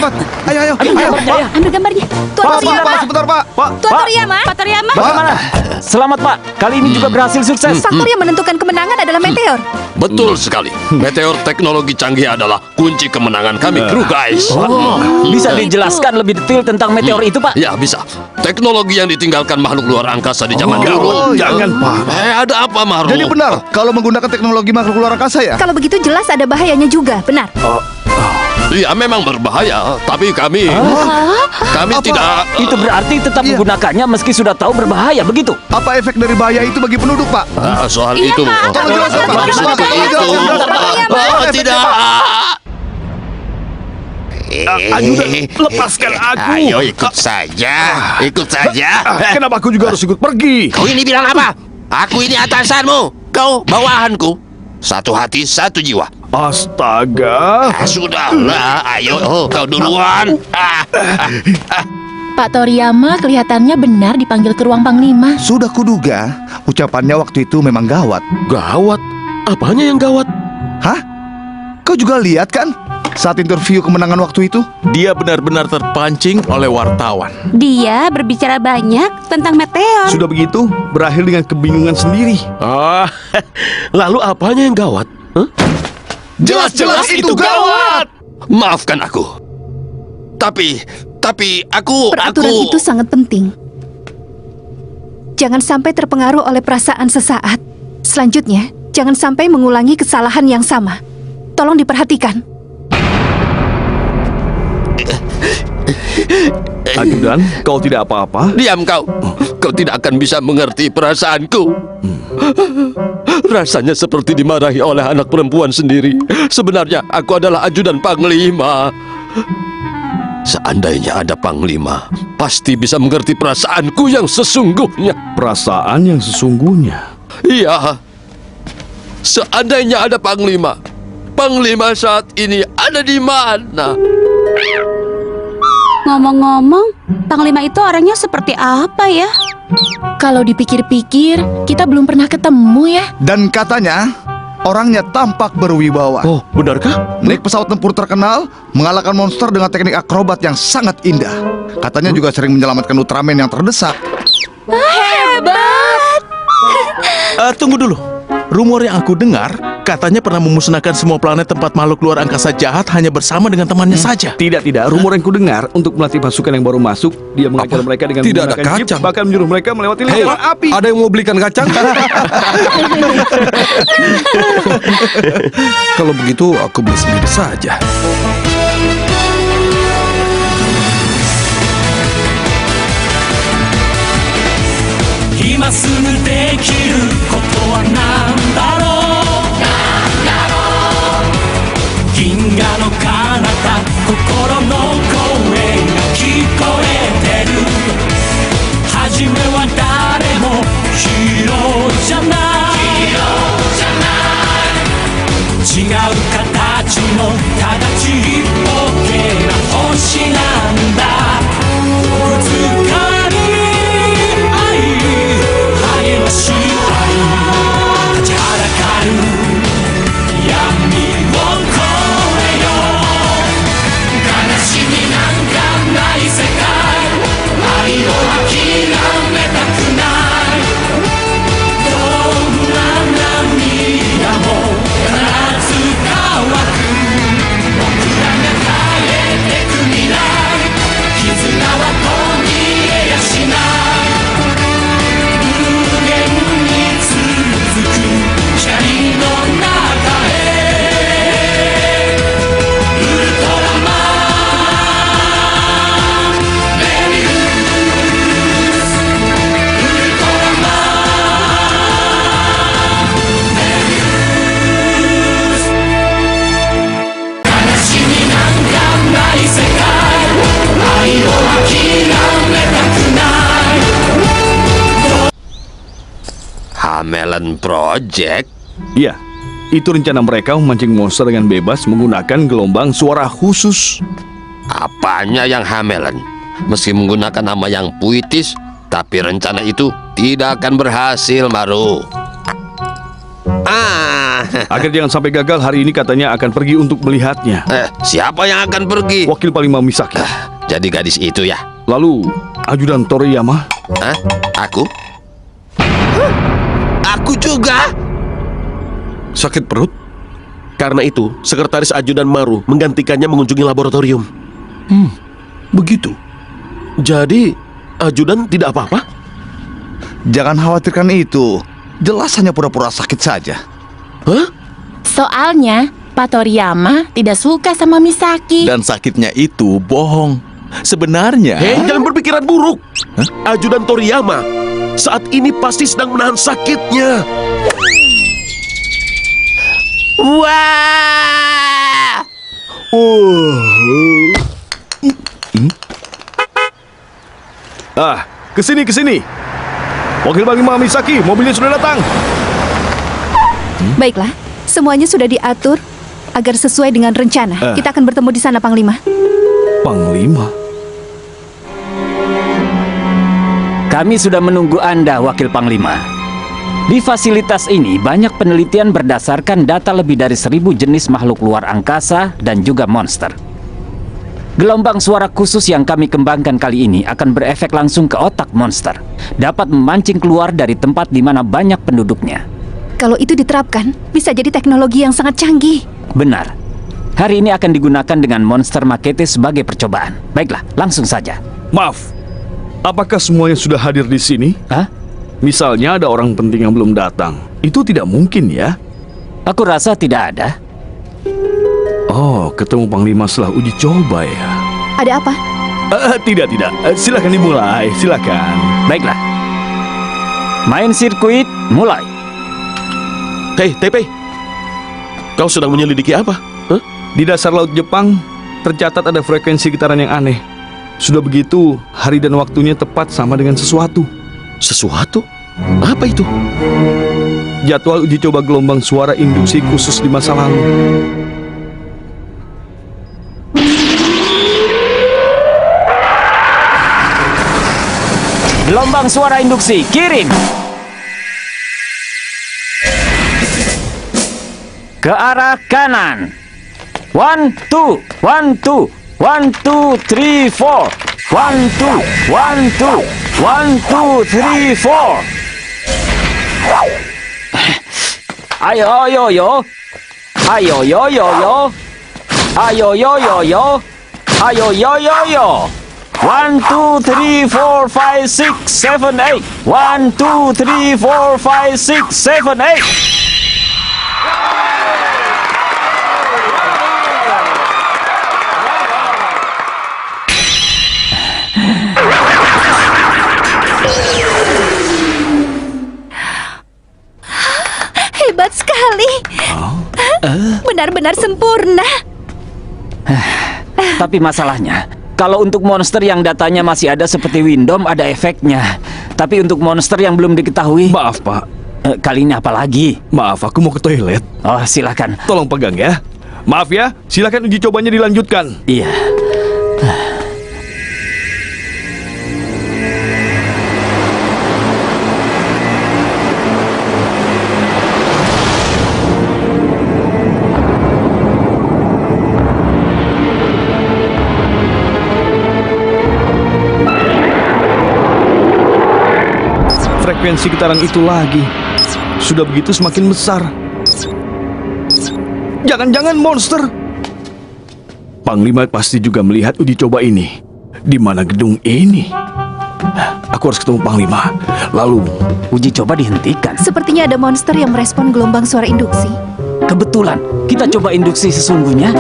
cepat. Ayo. Ambil gambarnya. Tuan Toriyama. Sebentar, Pak. Tuan Toriyama. Pak Toriyama. Bagaimana? Selamat, Pak. Kali ini juga berhasil sukses. Faktor yang menentukan kemenangan adalah meteor. Betul sekali. Meteor teknologi canggih adalah kunci kemenangan kami, kru guys. Bisa dijelaskan lebih detail tentang meteor itu, Pak? Ya, bisa. Teknologi yang ditinggalkan makhluk luar angkasa di zaman dulu. Jangan, Pak. Ada apa, makhluk? Jadi benar kalau menggunakan teknologi makhluk luar angkasa ya? Kalau begitu jelas ada bahayanya juga, benar. Iya, memang berbahaya, tapi kami tidak. Itu berarti tetap menggunakannya meski sudah tahu berbahaya, begitu? Apa efek dari bahaya itu bagi penduduk, Pak? Soal Iya, itu. Pak. Tolong jelaskan, Pak. Bagi Tolong seperti itu. jelaskan. Tidak. Ajudan, lepaskan aku. Ayo ikut saja. Ikut saja. Kenapa aku juga harus ikut pergi? Kau ini bilang apa? Aku ini atasanmu. Kau bawahanku. Satu hati, satu jiwa. Astaga. Sudahlah, ayo, kau duluan. Pak Toriyama kelihatannya benar dipanggil ke ruang Panglima. Sudah kuduga, ucapannya waktu itu memang gawat. Gawat? Apanya yang gawat? Hah? Kau juga lihat kan? Saat interview kemenangan waktu itu? Dia benar-benar terpancing oleh wartawan. Dia berbicara banyak tentang meteor. Sudah begitu, berakhir dengan kebingungan sendiri. Lalu apanya yang gawat? Jelas-jelas itu gawat! Maafkan aku. Tapi aku... Peraturan itu sangat penting. Jangan sampai terpengaruh oleh perasaan sesaat. Selanjutnya, jangan sampai mengulangi kesalahan yang sama. Tolong diperhatikan. Ajudan, kau tidak apa-apa? Diam kau. Kau tidak akan bisa mengerti perasaanku. Rasanya seperti dimarahi oleh anak perempuan sendiri. Sebenarnya aku adalah ajudan Panglima. Seandainya ada Panglima, pasti bisa mengerti perasaanku yang sesungguhnya. Perasaan yang sesungguhnya. Iya. Seandainya ada Panglima, Panglima saat ini ada di mana? Ngomong-ngomong, Panglima itu orangnya seperti apa ya? Kalau dipikir-pikir, kita belum pernah ketemu ya. Dan katanya, orangnya tampak berwibawa. Oh, benarkah? Naik pesawat tempur terkenal, mengalahkan monster dengan teknik akrobat yang sangat indah. Katanya juga sering menyelamatkan Ultraman yang terdesak. Hebat! Tunggu dulu. Rumor yang aku dengar, katanya pernah memusnahkan semua planet tempat makhluk luar angkasa jahat hanya bersama dengan temannya saja. Tidak. Rumor yang kudengar untuk melatih pasukan yang baru masuk, dia mengajar mereka dengan Tidak ada menggunakan jeep, kacang. bahkan menyuruh mereka melewati Hei, lingkaran api. ada yang mau belikan kacang? Kalau begitu, aku beli sendiri saja. Hamelan Project? Iya, itu rencana mereka memancing monster dengan bebas menggunakan gelombang suara khusus. Apanya yang Hamelan? Meski menggunakan nama yang puitis, tapi rencana itu tidak akan berhasil, Maru. Agar jangan sampai gagal, hari ini katanya akan pergi untuk melihatnya. Siapa yang akan pergi? Wakil Panglima Misaki. Jadi gadis itu ya? Lalu, Ajudan Toriyama. Hah? Aku? Aku juga? Sakit perut? Karena itu, Sekretaris Ajudan Maru menggantikannya mengunjungi laboratorium. Begitu. Jadi, Ajudan tidak apa-apa? Jangan khawatirkan itu. Jelas hanya pura-pura sakit saja. Hah? Soalnya, Pak Toriyama tidak suka sama Misaki. Dan sakitnya itu bohong. Sebenarnya... Hei, jangan berpikiran buruk. Ajudan Toriyama saat ini pasti sedang menahan sakitnya. Wah! Kesini, kesini. Wakil Panglima Misaki, mobilnya sudah datang. Baiklah, semuanya sudah diatur agar sesuai dengan rencana. Kita akan bertemu di sana, Panglima. Panglima? Kami sudah menunggu Anda, Wakil Panglima. Di fasilitas ini banyak penelitian berdasarkan data lebih dari 1000 jenis makhluk luar angkasa dan juga monster. Gelombang suara khusus yang kami kembangkan kali ini akan berefek langsung ke otak monster. Dapat memancing keluar dari tempat di mana banyak penduduknya. Kalau itu diterapkan, bisa jadi teknologi yang sangat canggih. Benar. Hari ini akan digunakan dengan monster Makete sebagai percobaan. Baiklah, langsung saja. Maaf, apakah semuanya sudah hadir di sini? Hah? Misalnya ada orang penting yang belum datang. Itu tidak mungkin ya? Aku rasa tidak ada. Oh, ketemu Panglima setelah uji coba ya? Ada apa? Tidak. Silakan dimulai, silakan. Baiklah. Main sirkuit, mulai. Hei, TP. Kau sedang menyelidiki apa? Hah? Di dasar laut Jepang, tercatat ada frekuensi getaran yang aneh. Sudah begitu, hari dan waktunya tepat sama dengan sesuatu. Sesuatu? Apa itu? Jadwal uji coba gelombang suara induksi khusus di masa lalu. Gelombang suara induksi, kirim. Ke arah kanan. 1, 2, 1, 2, 1, 2, 3, 4. 1, 2, 1, 2, 1, 2, 3, 4. Ayo, yo, yo. Ayo, yo, yo, yo. Ayo, yo, yo, yo. Ayo, yo, yo, yo. 1, 2, 3, 4, 5, 6, 7, 8. 1, 2, 3, 4, 5, 6, 7, 8. Hebat sekali. Benar-benar sempurna. Tapi masalahnya, kalau untuk monster yang datanya masih ada seperti Windom ada efeknya. Tapi untuk monster yang belum diketahui, Maaf, Pak. kali ini apa lagi? Maaf, aku mau ke toilet. Oh, silakan. Tolong pegang ya. Maaf ya, silakan uji cobanya dilanjutkan. Iya. Frekuensi getaran itu lagi. Sudah begitu semakin besar. Jangan-jangan monster. Panglima pasti juga melihat uji coba ini. Di mana gedung ini? Aku harus ketemu Panglima. Lalu, Uji coba dihentikan. Sepertinya ada monster yang merespon gelombang suara induksi. Kebetulan, kita coba induksi sesungguhnya.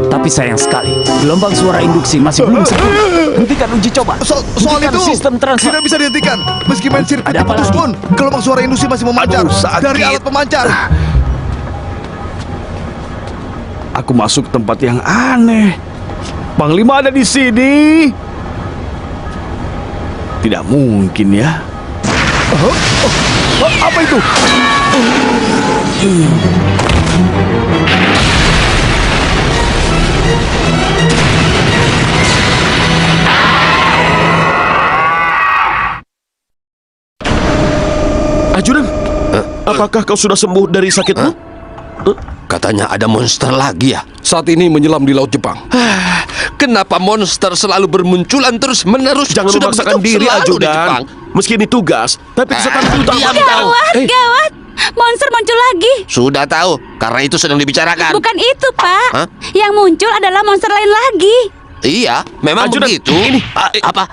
Tapi sayang sekali, gelombang suara induksi masih belum sempurna. Hentikan uji coba. Soal Hentikan itu sistem transfer. tidak bisa dihentikan. Meski main sirkuit Ada apa diputus lagi? pun, gelombang suara induksi masih memancar Aduh, sakit. dari alat pemancar. aku masuk ke tempat yang aneh. Panglima ada di sini. Tidak mungkin ya. Apa itu? Ajudan, apakah kau sudah sembuh dari sakitmu? Katanya ada monster lagi ya? Saat ini menyelam di Laut Jepang. Kenapa monster selalu bermunculan terus-menerus? Jangan Sudah memaksakan begitu diri, selalu di Jepang. ajudan. Meski ini tugas, tapi kesehatan utama. Diam kau. Gawat! Monster muncul lagi. Sudah tahu, karena itu sedang dibicarakan. Bukan itu, Pak. Hah? Yang muncul adalah monster lain lagi. Iya, memang Ajudan, begitu. ini, Apa?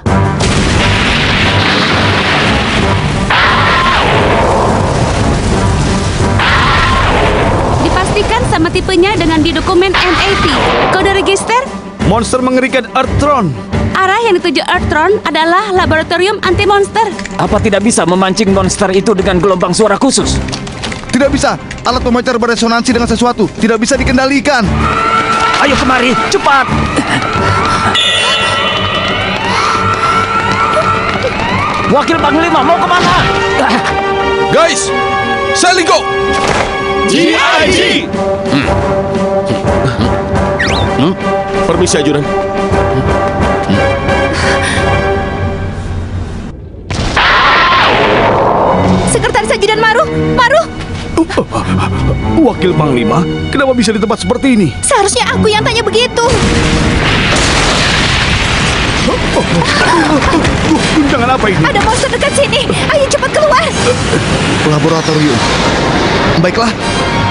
Dipastikan sama tipenya dengan di dokumen MAT. Kode register, Monster mengerikan Earthtron. arah yang dituju Earthtron adalah laboratorium anti-monster. Apa tidak bisa memancing monster itu dengan gelombang suara khusus? Tidak bisa. Alat pemancar beresonansi dengan sesuatu. Tidak bisa dikendalikan. Ayo kemari, cepat! Wakil Panglima mau kemana? Guys, Selingo! GIG! Permisi, ajudan. Sekretaris Ajudan Maru, Maru, Wakil Panglima, kenapa bisa di tempat seperti ini? seharusnya aku yang tanya begitu. Guncangan apa ini? Ada monster dekat sini. Ayo cepat keluar. Laboratorium. Baiklah,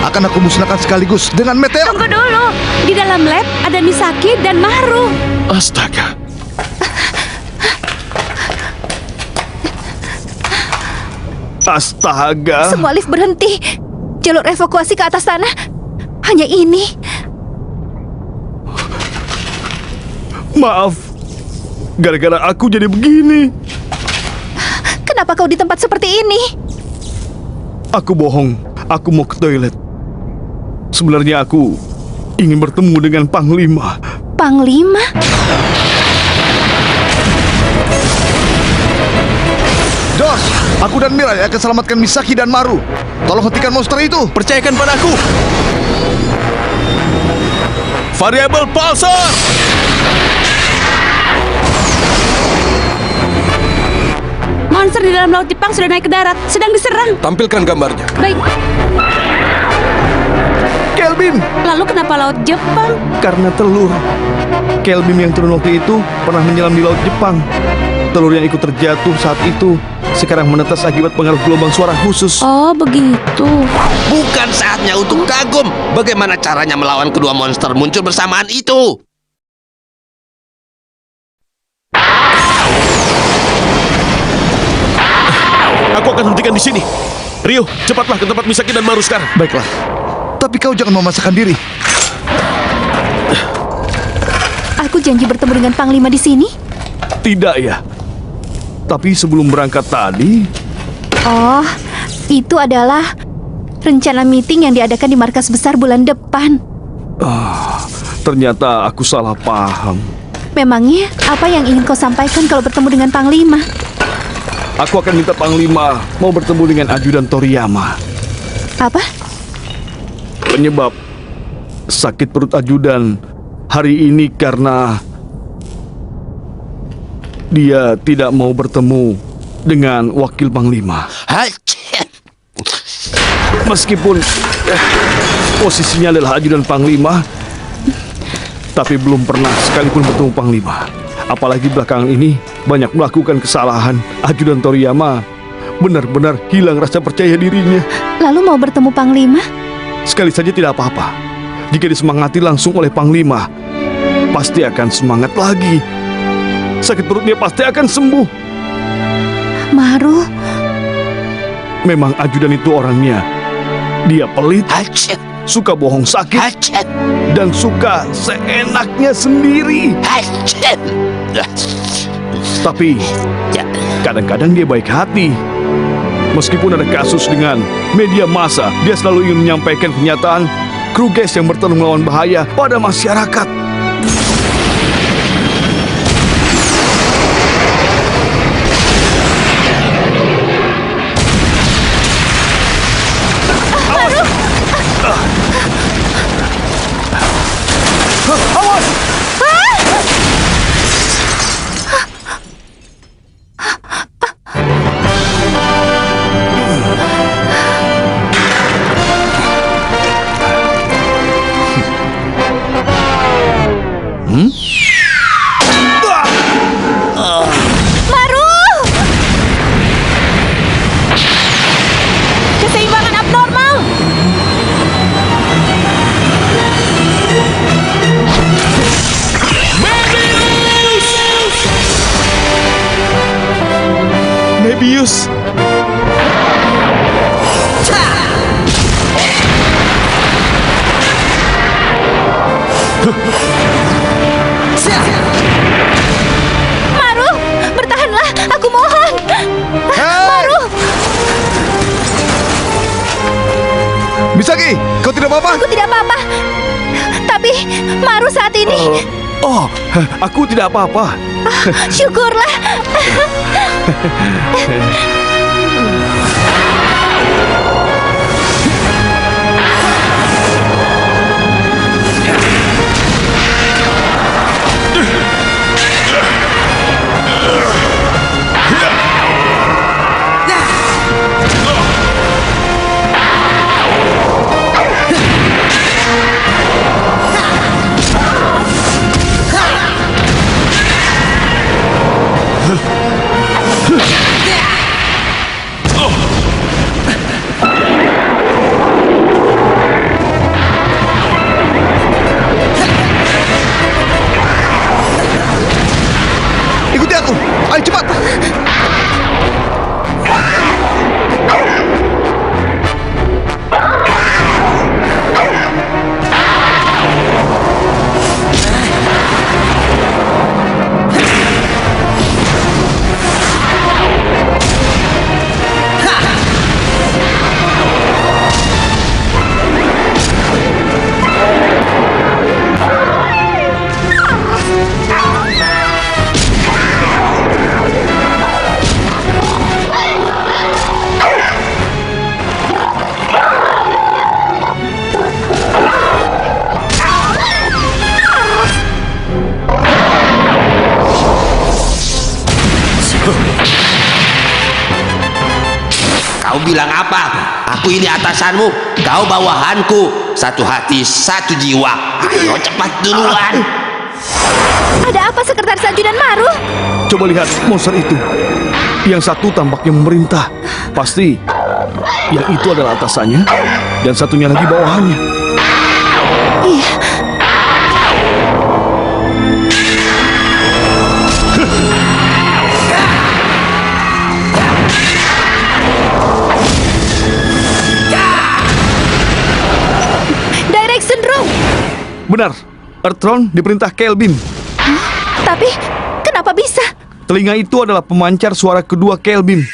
akan aku musnahkan sekaligus dengan meteor. Tunggu dulu. Di dalam lab ada Misaki dan Maru. Astaga. Astaga. Semua lift berhenti. Jalur evakuasi ke atas tanah hanya ini. Maaf. Gara-gara aku jadi begini. Kenapa kau di tempat seperti ini? Aku bohong. Aku mau ke toilet. Sebenarnya aku ingin bertemu dengan Panglima. Panglima? Josh, aku dan Mirai akan selamatkan Misaki dan Maru. Tolong hentikan monster itu. Percayakan padaku. Variable pulsar. Monster di dalam laut Jepang sudah naik ke darat, sedang diserang. Tampilkan gambarnya. Baik, Kelvin, lalu kenapa laut Jepang? karena telur. Kelvin yang turun waktu itu pernah menyelam di Laut Jepang. Telur yang ikut terjatuh saat itu sekarang menetas akibat pengaruh gelombang suara khusus. Oh, begitu. Bukan saatnya untuk kagum. Bagaimana caranya melawan kedua monster muncul bersamaan itu? Aku akan hentikan di sini. Rio, cepatlah ke tempat Misaki dan Maru sekarang. Baiklah. Tapi kau jangan memaksakan diri. Aku janji bertemu dengan Panglima di sini. Tidak ya. Tapi sebelum berangkat tadi, Oh, itu adalah rencana meeting yang diadakan di markas besar bulan depan. ternyata aku salah paham. Memangnya apa yang ingin kau sampaikan kalau bertemu dengan Panglima? Aku akan minta Panglima mau bertemu dengan Ajudan Toriyama. Apa? Penyebab sakit perut Ajudan hari ini karena dia tidak mau bertemu dengan Wakil Panglima. Hacet. Meskipun posisinya adalah Ajudan Panglima, tapi belum pernah sekalipun bertemu Panglima. Apalagi belakangan ini banyak melakukan kesalahan. Ajudan Toriyama benar-benar hilang rasa percaya dirinya. Lalu mau bertemu Panglima? Sekali saja tidak apa-apa. Jika disemangati langsung oleh Panglima, pasti akan semangat lagi. Sakit perutnya pasti akan sembuh. Maru, Memang Ajudan itu orangnya. Dia pelit, Hacet. suka bohong sakit, Hacet. dan suka seenaknya sendiri. Hacet. Tapi Ya. kadang-kadang dia baik hati. Meskipun ada kasus dengan media massa, dia selalu ingin menyampaikan kenyataan kru gas yang bertarung melawan bahaya pada masyarakat. Maru, bertahanlah, aku mohon. Maru, Misaki, kau tidak apa-apa? aku tidak apa-apa. Tapi Maru saat ini, Oh, aku tidak apa-apa. syukurlah. Ikuti aku. Ayo cepat. Kau bilang apa? Aku ini atasanmu, kau bawahanku. Satu hati, satu jiwa. Ayo cepat duluan. Ada apa Sekretaris Ajudan Maru? Coba lihat monster itu. Yang satu tampaknya memerintah. Pasti yang itu adalah atasannya dan satunya lagi bawahannya. Iya. Direction Room. Benar, Earthron diperintah Kelvin. Tapi kenapa bisa? Telinga itu adalah pemancar suara kedua Kelvin.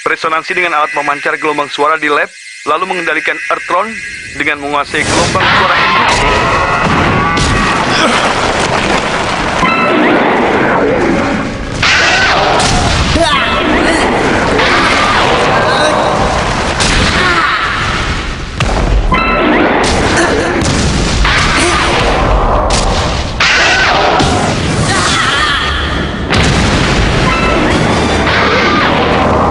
Resonansi dengan alat pemancar gelombang suara di lab, lalu mengendalikan Earthron dengan menguasai gelombang suara ini.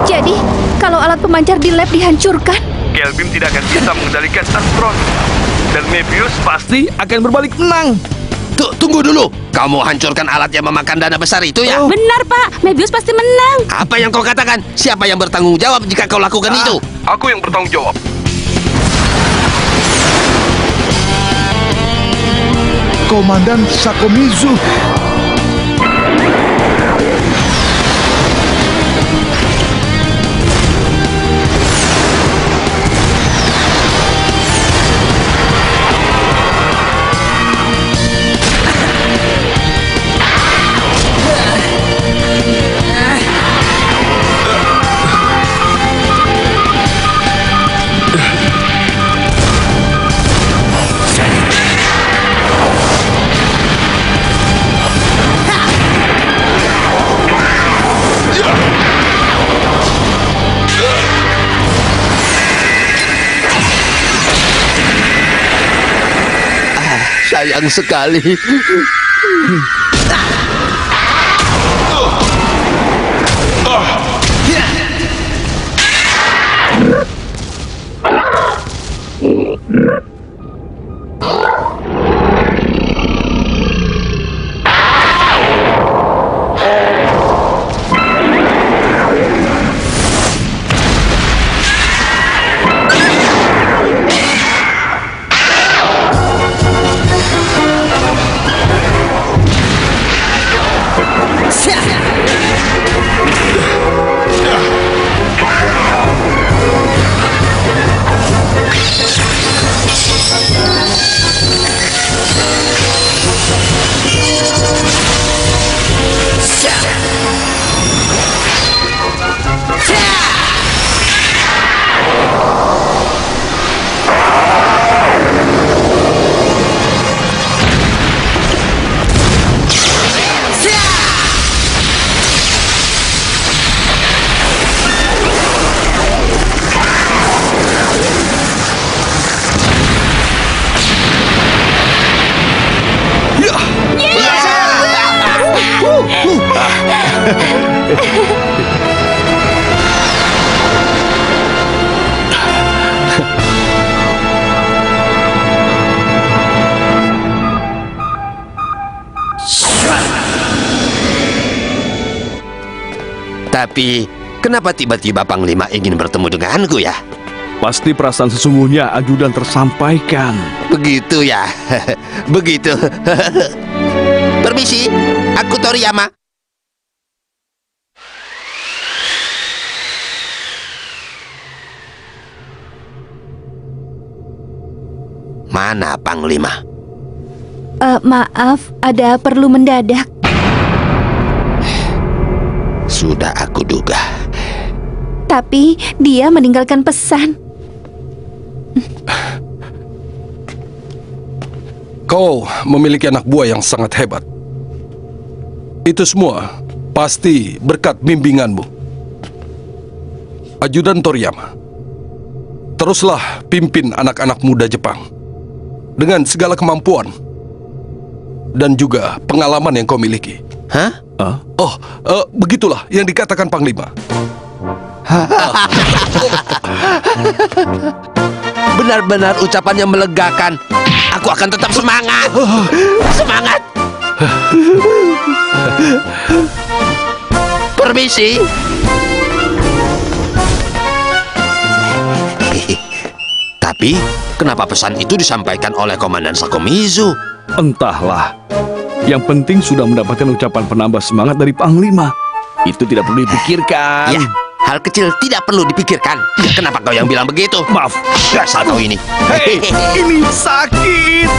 Jadi, kalau alat pemancar di lab dihancurkan, Kelvin tidak akan bisa mengendalikan Earthron. Dan Mebius pasti akan berbalik menang. Tunggu dulu. Kamu hancurkan alat yang memakan dana besar itu ya? Benar, Pak. Mebius pasti menang. Apa yang kau katakan? Siapa yang bertanggung jawab jika kau lakukan itu? Aku yang bertanggung jawab. Komandan Sakomizu. Sayang sekali. Tapi, kenapa tiba-tiba Panglima ingin bertemu denganku ya? Pasti perasaan sesungguhnya ajudan tersampaikan. Begitu ya? Begitu. Permisi, aku Toriyama. Mana Panglima? Maaf, ada perlu mendadak. Sudah aku duga. Tapi dia meninggalkan pesan. Kau memiliki anak buah yang sangat hebat. Itu semua pasti berkat bimbinganmu. Ajudan Toriyama, teruslah pimpin anak-anak muda Jepang dengan segala kemampuan dan juga pengalaman yang kau miliki. Hah? Begitulah yang dikatakan Panglima. Benar-benar ucapan yang melegakan. Aku akan tetap semangat. Semangat. Permisi. Tapi, kenapa pesan itu disampaikan oleh Komandan Sakomizu? Entahlah. Yang penting sudah mendapatkan ucapan penambah semangat dari Panglima. Itu tidak perlu dipikirkan. Ya, hal kecil tidak perlu dipikirkan. Kenapa kau yang bilang begitu? Maaf. Dasar kau ini. Hei, ini sakit.